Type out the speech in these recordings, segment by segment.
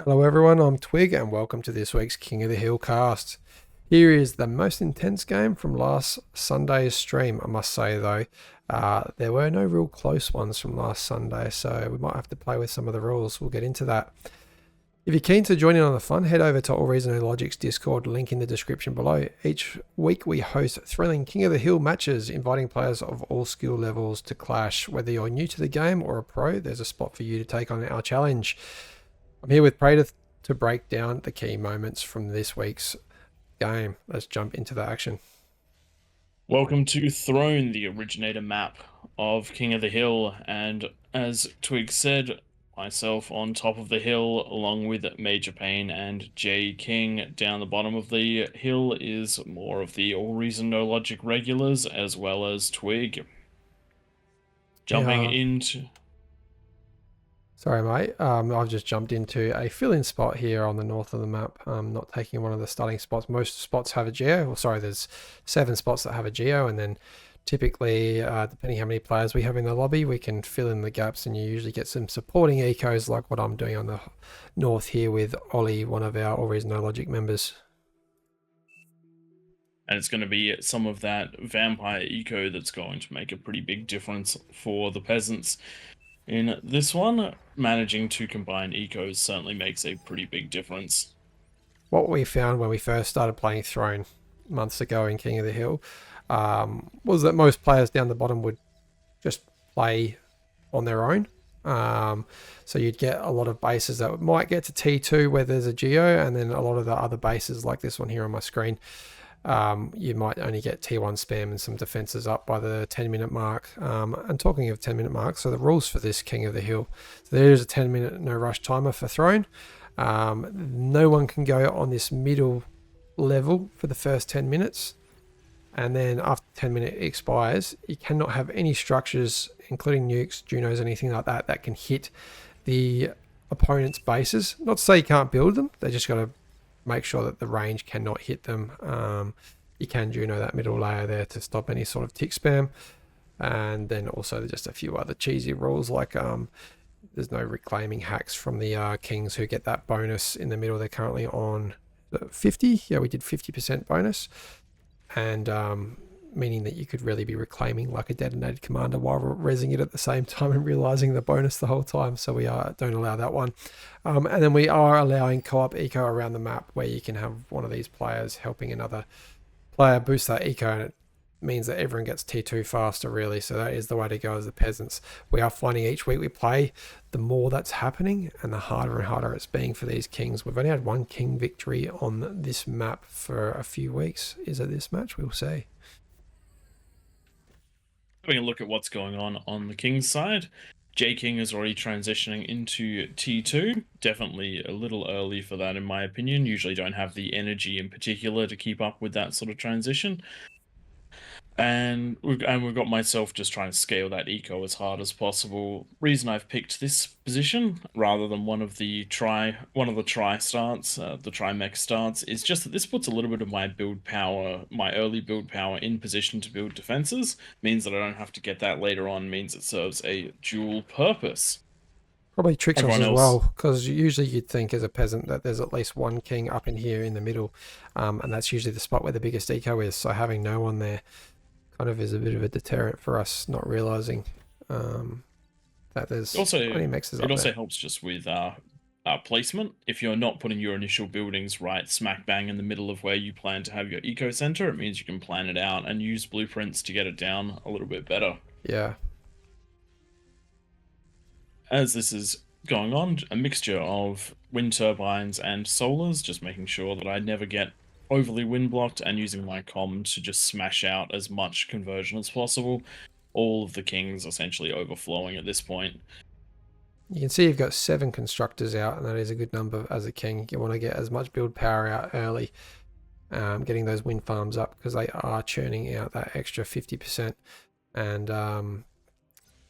Hello everyone, I'm Twig and welcome to this week's King of the Hill cast. Here is the most intense game from last Sunday's stream. I must say though, there were no real close ones from last Sunday, so we might have to play with some of the rules. We'll get into that. If you're keen to join in on the fun, head over to AllReasonNoLogic's Discord, link in the description below. Each week we host thrilling King of the Hill matches, inviting players of all skill levels to clash. Whether you're new to the game or a pro, there's a spot for you to take on our challenge. I'm here with Prater to break down the key moments from this week's game. Let's jump into the action. Welcome to Throne, the originator map of King of the Hill, and as Twig said, myself on top of the hill along with Major Payne and J King down the bottom of the hill is more of the AllReasonNoLogic regulars as well as Twig. Jumping into... Sorry, mate. I've just jumped into a fill-in spot here on the north of the map. I'm not taking one of the starting spots. Most spots have a geo. Well, sorry, there's 7 spots that have a geo, and then typically, depending how many players we have in the lobby, we can fill in the gaps, and you usually get some supporting ecos like what I'm doing on the north here with Ollie, one of our AllReasonNoLogic members. And it's going to be some of that vampire eco that's going to make a pretty big difference for the peasants. In this one, managing to combine ecos certainly makes a pretty big difference. What we found when we first started playing Throne months ago in King of the Hill was that most players down the bottom would just play on their own. So you'd get a lot of bases that might get to T2 where there's a geo, and then a lot of the other bases like this one here on my screen, you might only get T1 spam and some defenses up by the 10-minute mark. And talking of 10-minute marks, so the rules for this King of the Hill, so there is a 10-minute no rush timer for Throne. No one can go on this middle level for the first 10 minutes, and then after 10 minutes expires, you cannot have any structures, including nukes, Junos, anything like that, that can hit the opponent's bases. Not to say you can't build them, they just got to make sure that the range cannot hit them. You can Juno that middle layer there to stop any sort of tick spam, and then also just a few other cheesy rules like there's no reclaiming hacks from the kings who get that bonus in the middle. They're currently on 50. Yeah, we did 50% bonus, and meaning that you could really be reclaiming like a detonated commander while rezzing it at the same time and realizing the bonus the whole time. So we don't allow that one. And then we are allowing co-op eco around the map where you can have one of these players helping another player boost that eco, and it means that everyone gets T2 faster really. So that is the way to go as the peasants. We are finding each week we play, the more that's happening and the harder and harder it's being for these kings. We've only had one king victory on this map for a few weeks. Is it this match? We'll see. Having a look at what's going on the King's side, J King is already transitioning into T2. Definitely a little early for that in my opinion. Usually don't have the energy in particular to keep up with that sort of transition. And we've got myself just trying to scale that eco as hard as possible. Reason I've picked this position rather than one of the tri starts, the tri-mech starts, is just that this puts a little bit of my build power, my early build power, in position to build defenses. Means that I don't have to get that later on. Means it serves a dual purpose. Probably tricks us as well, because usually you'd think as a peasant that there's at least one king up in here in the middle, and that's usually the spot where the biggest eco is. So having no one there kind of is a bit of a deterrent for us, not realizing that there's plenty mexes up there. It also helps just with placement. If you're not putting your initial buildings right smack bang in the middle of where you plan to have your eco center, it means you can plan it out and use blueprints to get it down a little bit better. Yeah. As this is going on, a mixture of wind turbines and solars, just making sure that I never get overly wind blocked, and using my comm to just smash out as much conversion as possible. All of the kings essentially overflowing at this point. You can see you've got 7 constructors out, and that is a good number as a king. You want to get as much build power out early, getting those wind farms up, because they are churning out that extra 50%, and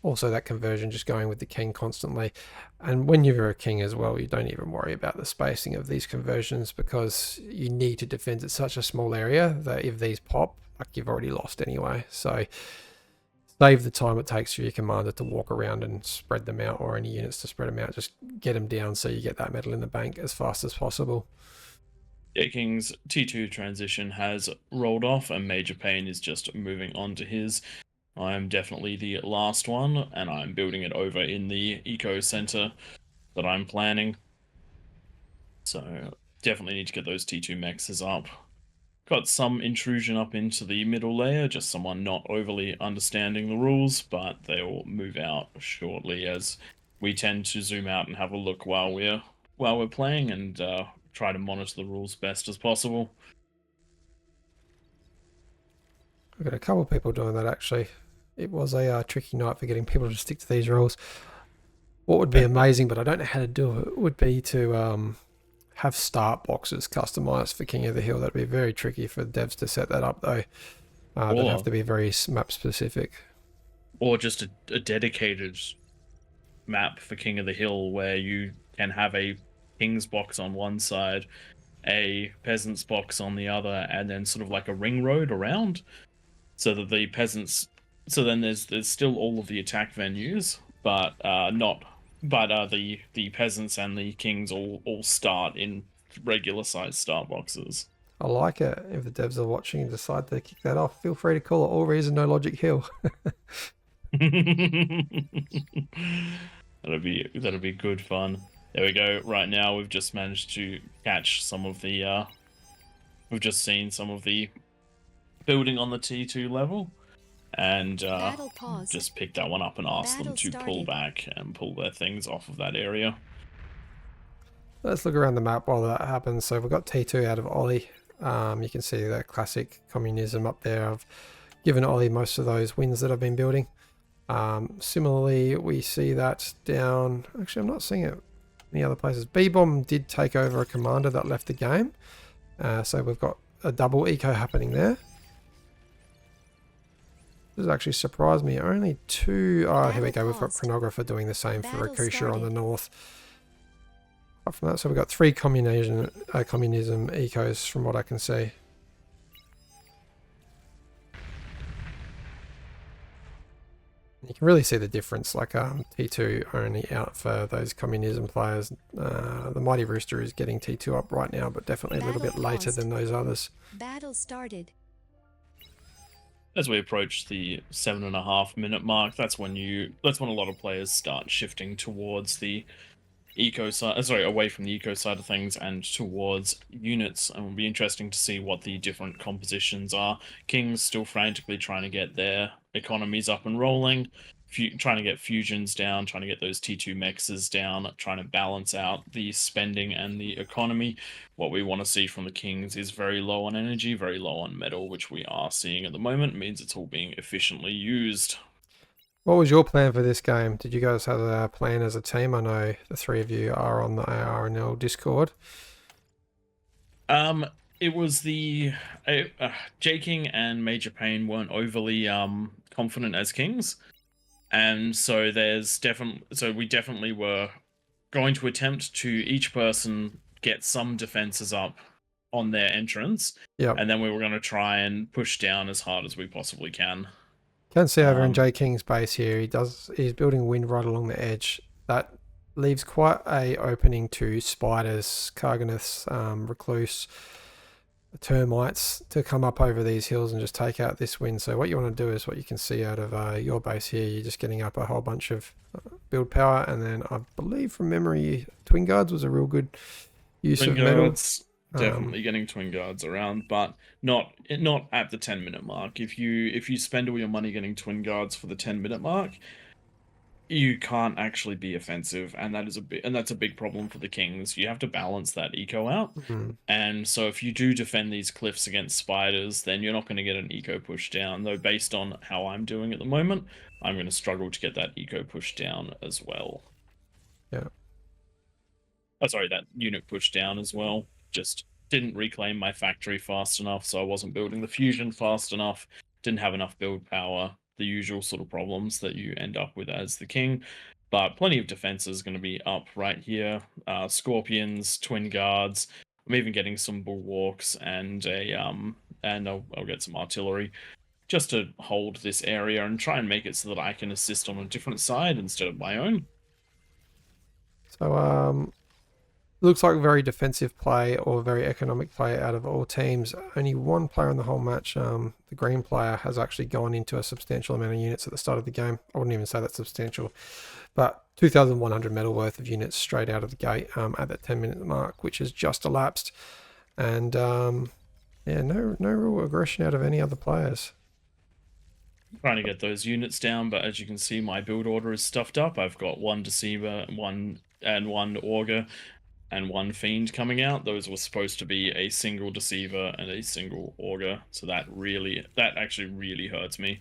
also that conversion just going with the king constantly. And when you're a king as well, you don't even worry about the spacing of these conversions, because you need to defend at such a small area that if these pop, like, you've already lost anyway. So save the time it takes for your commander to walk around and spread them out, or any units to spread them out. Just get them down so you get that metal in the bank as fast as possible. Yeah, King's T2 transition has rolled off, and Major Pain is just moving on to his. I'm definitely the last one, and I'm building it over in the eco center that I'm planning. So definitely need to get those T2 mexes up. Got some intrusion up into the middle layer, just someone not overly understanding the rules, but they'll move out shortly as we tend to zoom out and have a look while we're playing, and try to monitor the rules best as possible. I've got a couple of people doing that actually. It was a tricky night for getting people to stick to these rules. What would be amazing, but I don't know how to do it, would be to have start boxes customized for King of the Hill. That'd be very tricky for devs to set that up though. They'd have to be very map specific. Or just a dedicated map for King of the Hill where you can have a king's box on one side, a peasant's box on the other, and then sort of like a ring road around, so that the peasants. So then there's still all of the attack venues, but not. But the peasants and the kings all start in regular sized start boxes. I like it. If the devs are watching and decide to kick that off, feel free to call it AllReasonNoLogic Hill. That'll be good fun. There we go. Right now we've just managed to catch some of the we've just seen some of the building on the T2 level, and just picked that one up and asked them to pull back and pull their things off of that area. Let's look around the map while that happens. So we've got T2 out of Ollie. You can see the classic communism up there. I've given Ollie most of those wins that I've been building. Similarly, we see that down... Actually, I'm not seeing it any other places. B-Bomb did take over a commander that left the game. So we've got a double eco happening there. This has actually surprised me. Only two... Oh, here we go. We've got Chronographer doing the same for Rakusha on the north. Apart from that, so we've got 3 communism ecos from what I can see. You can really see the difference, like T2 only out for those communism players. The Mighty Rooster is getting T2 up right now, but definitely a little bit later than those others. Battle started. As we approach the 7.5 minute mark, that's when a lot of players start shifting towards the eco side, away from the eco side of things and towards units, and it'll be interesting to see what the different compositions are. King's still frantically trying to get their economies up and rolling, trying to get fusions down, trying to get those T2 mexes down, trying to balance out the spending and the economy. What we want to see from the Kings is very low on energy, very low on metal, which we are seeing at the moment. It means it's all being efficiently used. What was your plan for this game? Did you guys have a plan as a team? I know the 3 of you are on the ARNL Discord. It was the J King and Major Pain weren't overly confident as kings, and so we definitely were going to attempt to each person get some defenses up on their entrance, and then we were going to try and push down as hard as we possibly can. Can see over in J King's base here, he's building a wind right along the edge. That leaves quite a opening to spiders, Karganaths, Recluse, termites to come up over these hills and just take out this wind. So what you want to do is what you can see out of your base here. You're just getting up a whole bunch of build power, and then I believe from memory, Twin Guards was a real good use of metal. Definitely getting Twin Guards around, but not at the 10-minute mark. If you spend all your money getting Twin Guards for the 10-minute mark, you can't actually be offensive, and that's a big problem for the Kings. You have to balance that eco out, and so if you do defend these cliffs against spiders, then you're not going to get an eco push down. Though based on how I'm doing at the moment, I'm going to struggle to get that eco push down as well. Yeah. Oh, sorry, that unit push down as well. Just didn't reclaim my factory fast enough, so I wasn't building the fusion fast enough, didn't have enough build power, the usual sort of problems that you end up with as the king. But plenty of defenses going to be up right here. Scorpions, Twin Guards. I'm even getting some bulwarks and I'll get some artillery. just to hold this area and try and make it so that I can assist on a different side instead of my own. So looks like very defensive play or very economic play out of all teams. Only one player in the whole match, the green player, has actually gone into a substantial amount of units at the start of the game. I wouldn't even say that's substantial, but 2,100 metal worth of units straight out of the gate at that 10-minute mark, which has just elapsed. And yeah, no real aggression out of any other players. Trying to get those units down, but as you can see, my build order is stuffed up. I've got one Deceiver, one Augur, and one Fiend coming out. Those were supposed to be a single Deceiver and a single Augur, so that actually really hurts me,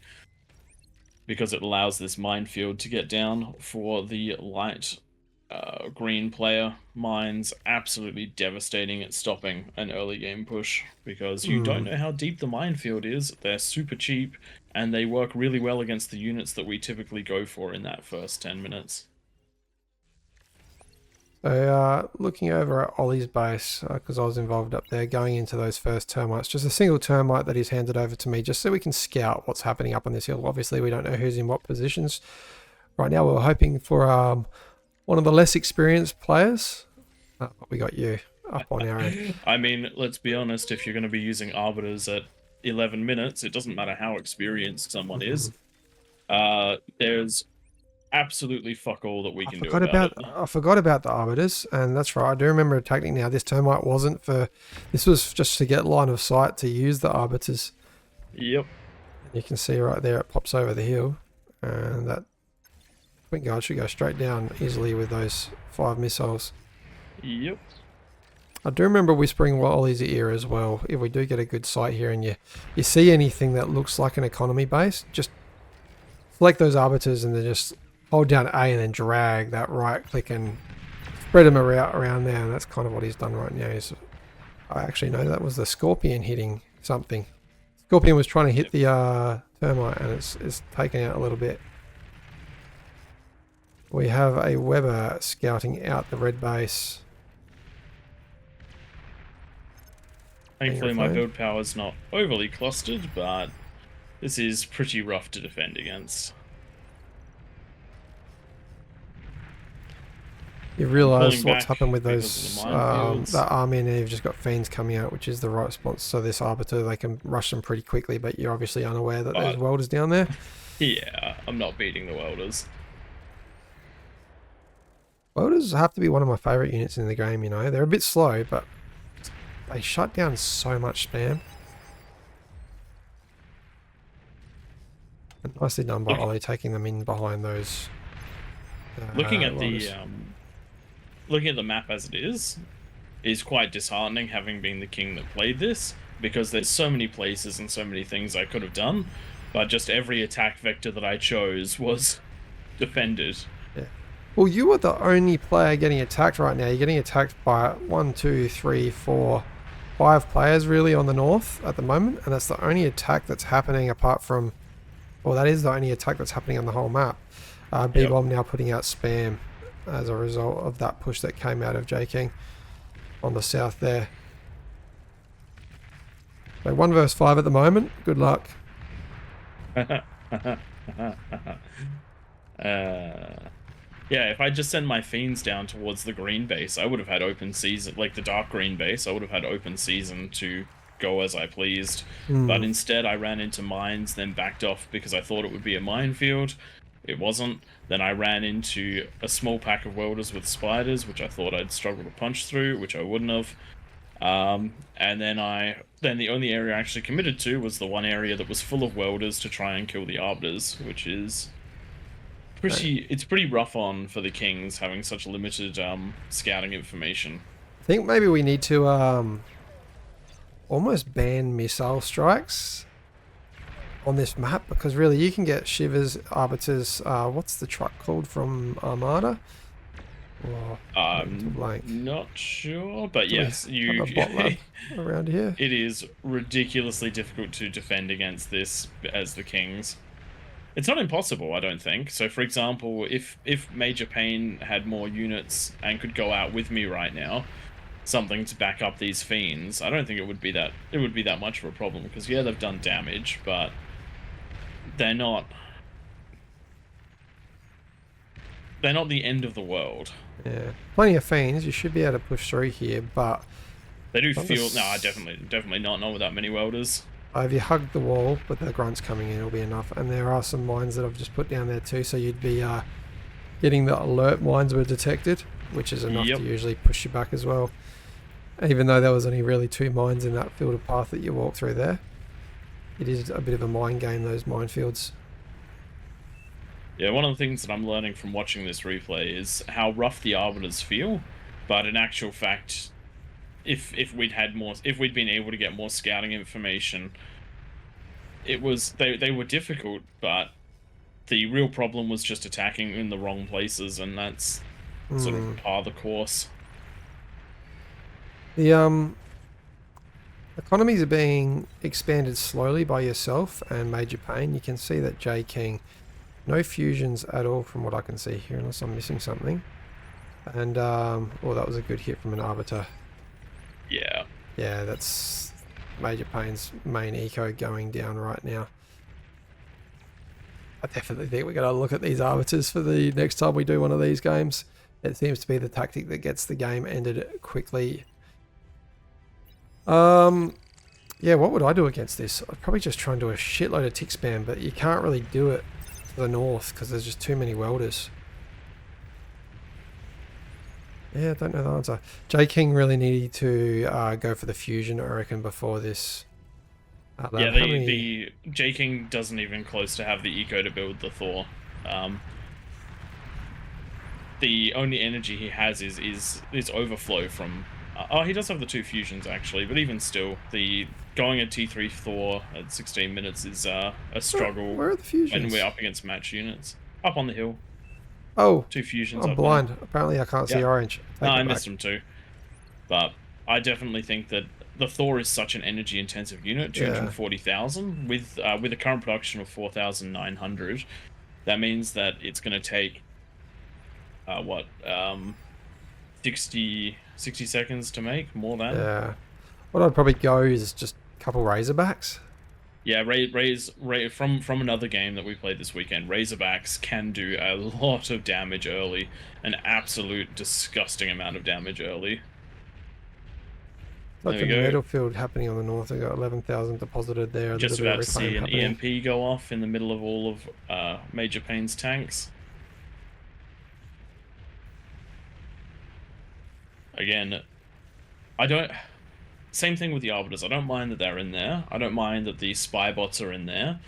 because it allows this minefield to get down for the light green player. Mine's absolutely devastating at stopping an early game push, because you don't know how deep the minefield is. They're super cheap, and they work really well against the units that we typically go for in that first 10 minutes. So looking over at Ollie's base, because I was involved up there, going into those first termites, just a single termite that he's handed over to me just so we can scout what's happening up on this hill. Obviously, we don't know who's in what positions. Right now, we're hoping for one of the less experienced players. But we got you up on our end. I mean, let's be honest, if you're going to be using Arbiters at 11 minutes, it doesn't matter how experienced someone is. There's absolutely fuck all that we can do about it. I forgot about the Arbiters, and that's right. I do remember a tactic now. This termite wasn't for... This was just to get line of sight to use the Arbiters. Yep. You can see right there it pops over the hill, and that Twin Guard should go straight down easily with those 5 missiles. Yep. I do remember whispering Wally's ear as well. If we do get a good sight here and you see anything that looks like an economy base, just select those Arbiters and then just hold down A and then drag that right click and spread them around there. And that's kind of what he's done right now. I actually know that was the Scorpion hitting something. Scorpion was trying to hit the termite, and it's taken out a little bit. We have a Weber scouting out the red base. Thankfully, my build power is not overly clustered, but this is pretty rough to defend against. You realise what's happened with those, that army, and you've just got Fiends coming out, which is the right response. So this Arbiter, they can rush them pretty quickly, but you're obviously unaware that there's welders down there. Yeah, I'm not beating the welders. Welders have to be one of my favourite units in the game, you know. They're a bit slow, but they shut down so much spam. And nicely done by Ollie, taking them in behind those. Looking at the map as it is quite disheartening, having been the king that played this, because there's so many places and so many things I could have done, but just every attack vector that I chose was defended. Yeah. Well, you are the only player getting attacked right now. You're getting attacked by 1, 2, 3, 4, 5 players really on the north at the moment, and that's the only attack that's happening apart from... Well, that is the only attack that's happening on the whole map. B-Bomb now putting out spam as a result of that push that came out of J King on the south there. So 1 versus 5 at the moment. Good luck. Yeah, if I just send my Fiends down towards the green base, I would have had open season, like the dark green base, I would have had open season to go as I pleased. But instead I ran into mines, then backed off because I thought it would be a minefield. It wasn't. Then I ran into a small pack of welders with spiders, which I thought I'd struggle to punch through, which I wouldn't have. And then the only area I actually committed to was the one area that was full of welders to try and kill the arbiters, which is it's pretty rough on for the kings having such limited scouting information. I think maybe we need to almost ban missile strikes on this map, because really you can get shivers, arbiters. What's the truck called from Armada? Oh, not sure, but yes, you around here. It is ridiculously difficult to defend against this as the kings. It's not impossible, I don't think. So, for example, if Major Pain had more units and could go out with me right now, something to back up these fiends, I don't think it would be that much of a problem. Because yeah, they've done damage, but they're not they're not the end of the world. Yeah, plenty of fiends. You should be able to push through here, but They do not feel this. definitely not with that many welders. If you hug the wall with the grunts coming in, it'll be enough. And there are some mines that I've just put down there too, so you'd be getting the alert mines were detected, which is enough Yep. to usually push you back as well. Even though there was only really 2 mines in that field of path that you walk through there, it is a bit of a mind game, those minefields. Yeah, one of the things that I'm learning from watching this replay is how rough the arbiters feel, but in actual fact, if we'd been able to get more scouting information, they were difficult, but the real problem was just attacking in the wrong places, and that's sort of par the course. The economies are being expanded slowly by yourself and Major Payne. You can see that J King, no fusions at all from what I can see here, unless I'm missing something. And oh, that was a good hit from an arbiter. Yeah. Yeah, that's Major Payne's main eco going down right now. I definitely think we're going to look at these arbiters for the next time we do one of these games. It seems to be the tactic that gets the game ended quickly. Yeah, what would I do against this? I'd probably just try and do a shitload of tick spam, but you can't really do it to the north because there's just too many welders. Yeah, I don't know the answer. J King really needed to go for the fusion, I reckon, before this. Yeah, the J King doesn't even close to have the eco to build the Thor. The only energy he has is overflow from. Oh, he does have the 2 fusions actually, but even still, the going at T3 Thor at 16 minutes is a struggle. Where are the fusions? When we're up against match units, up on the hill. Oh, 2 fusions. I'm blind. There. Apparently, I can't see orange. No, I missed them too. But I definitely think that the Thor is such an energy-intensive unit, 240,000 with a current production of 4,900. That means that it's going to take 60 seconds to make, more than. Yeah. What I'd probably go is just a couple Razorbacks. Yeah, from another game that we played this weekend, Razorbacks can do a lot of damage early, an absolute disgusting amount of damage early. Like the metal field happening on the north, I got 11,000 deposited there. Just about to see an EMP go off in the middle of all of Major Payne's tanks. Again, same thing with the arbiters. I don't mind that they're in there. I don't mind that the spy bots are in there.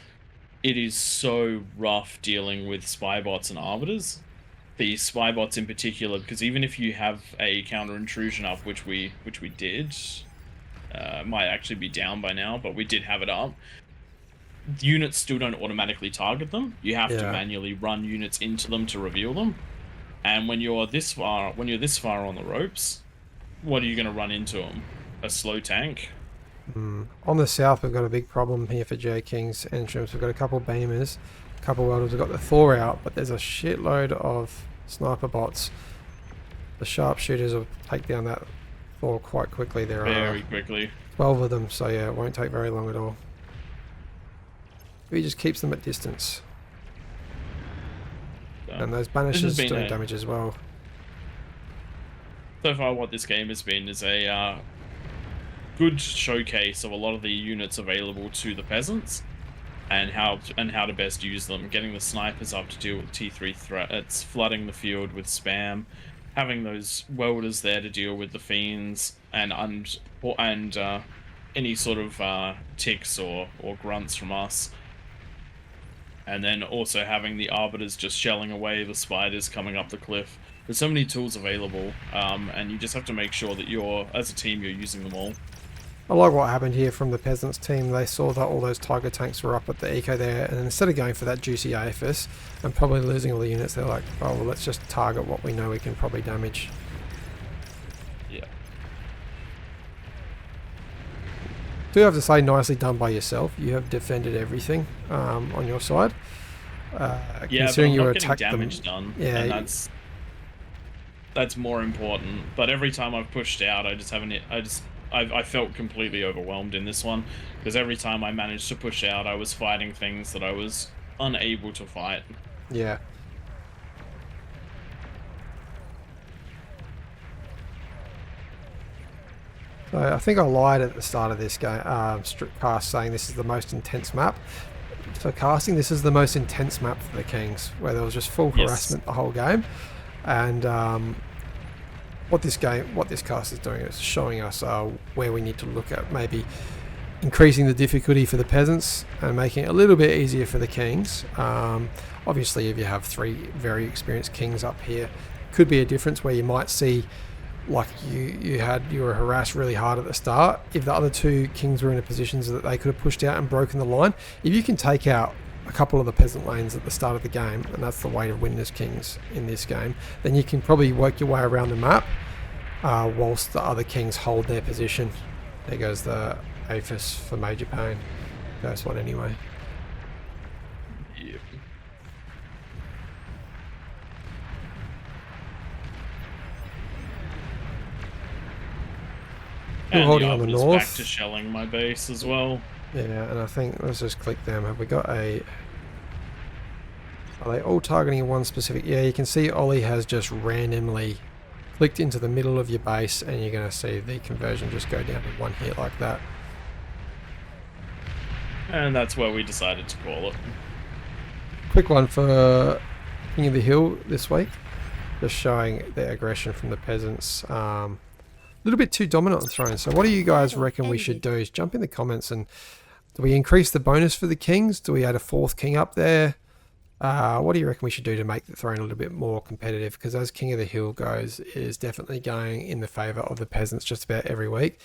It is so rough dealing with spy bots and arbiters. The spy bots in particular, because even if you have a counter intrusion up, which we did, might actually be down by now, but we did have it up. Units still don't automatically target them. You have to manually run units into them to reveal them. And when you're this far on the ropes, what are you going to run into them? A slow tank? On the south, we've got a big problem here for J King's entrance. We've got a couple beamers, a couple welders. We've got the Thor out, but there's a shitload of sniper bots. The sharpshooters will take down that Thor quite quickly. There very quickly. 12 of them, so yeah, it won't take very long at all. He just keeps them at distance. And those banishers doing damage as well. So far, what this game has been is a good showcase of a lot of the units available to the peasants, and how to best use them. Getting the snipers up to deal with T3 threats, flooding the field with spam, having those welders there to deal with the fiends, and any sort of ticks or grunts from us. And then also having the arbiters just shelling away the spiders coming up the cliff. There's so many tools available, and you just have to make sure that as a team, you're using them all. I like what happened here from the peasants team. They saw that all those tiger tanks were up at the eco there, and instead of going for that juicy AFS and probably losing all the units, they're like, oh, well, let's just target what we know we can probably damage. Yeah. Do have to say, nicely done by yourself. You have defended everything on your side. Considering you attacked damage done. Yeah, and that's more important. But every time I've pushed out, I just I felt completely overwhelmed in this one because every time I managed to push out, I was fighting things that I was unable to fight. Yeah. So I think I lied at the start of this game, cast, saying this is the most intense map. For casting, this is the most intense map for the Kings, where there was just full Yes. harassment the whole game. And what this cast is doing is showing us where we need to look at maybe increasing the difficulty for the peasants and making it a little bit easier for the Kings. Obviously, if you have 3 very experienced Kings up here, could be a difference where you might see, like you were harassed really hard at the start. If the other 2 Kings were in a position so that they could have pushed out and broken the line, if you can take out a couple of the peasant lanes at the start of the game, and that's the way to win as Kings in this game, then you can probably work your way around the map whilst the other Kings hold their position. There goes the APHIS for Major Pain. First one anyway. Yep. Still And holding the on the Arbiter's north. back to shelling my base as well. Yeah, and I think, let's just click them. Have we got a... Are they all targeting one specific... Yeah, you can see Ollie has just randomly clicked into the middle of your base, and you're going to see the conversion just go down in one hit like that. And that's where we decided to call it. Quick one for King of the Hill this week. Just showing the aggression from the peasants. A little bit too dominant on throne. So what do you guys reckon we should do? Is jump in the comments, and do we increase the bonus for the Kings? Do we add a 4th King up there? What do you reckon we should do to make the throne a little bit more competitive? Because as King of the Hill goes, it is definitely going in the favour of the peasants just about every week.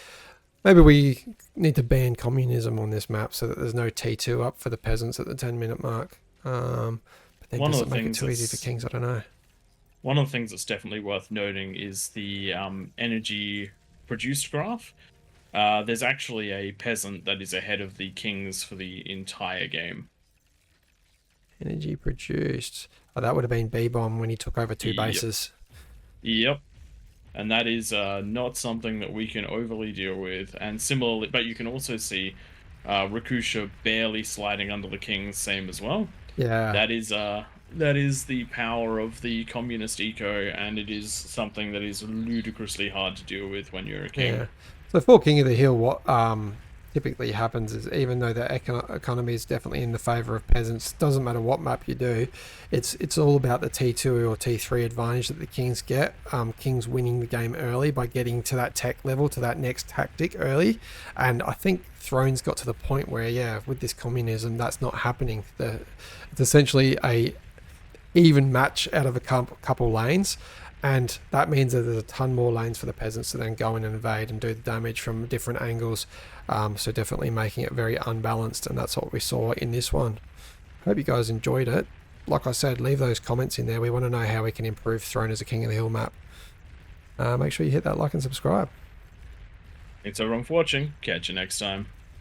Maybe we need to ban communism on this map so that there's no T2 up for the peasants at the 10-minute mark. But then does it make it too easy for Kings? I don't know. One of the things that's definitely worth noting is the energy produced graph. There's actually a peasant that is ahead of the Kings for the entire game. Energy produced. Oh, that would have been B-Bomb when he took over 2 bases. Yep. And that is not something that we can overly deal with. And similarly, but you can also see Rakusha barely sliding under the Kings, same as well. Yeah. That is the power of the communist eco, and it is something that is ludicrously hard to deal with when you're a king. Yeah. So for King of the Hill, what typically happens is, even though the economy is definitely in the favour of peasants, doesn't matter what map you do, it's all about the T2 or T3 advantage that the Kings get. Kings winning the game early by getting to that tech level, to that next tactic early. And I think Thrones got to the point where, yeah, with this communism, that's not happening. It's essentially a even match out of a couple lanes, and that means that there's a ton more lanes for the peasants to then go in and invade and do the damage from different angles. So definitely making it very unbalanced, and that's what we saw in this one. Hope you guys enjoyed it. Like I said, leave those comments in there. We want to know how we can improve Throne as a King of the Hill map. Make sure you hit that like and subscribe. Thanks everyone for watching. Catch you next time.